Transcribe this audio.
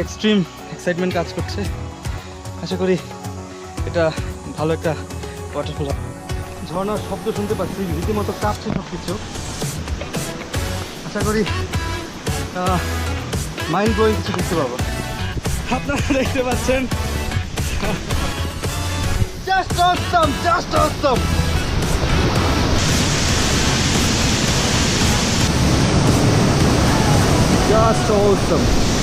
Extreme excitement কাজ করছে। আশা করি এটা ভালো একটা ওয়াটারফল। ঝর্ণার শব্দ শুনতে পাচ্ছি, রীতিমতো কাঁপছে সব কিছু। আশা করি মাইন্ড ব্লোয়িং কিছু দেখতে পাবো। আপনারা দেখতে পাচ্ছেন, জাস্ট অসম, জাস্ট অসম। Just awesome.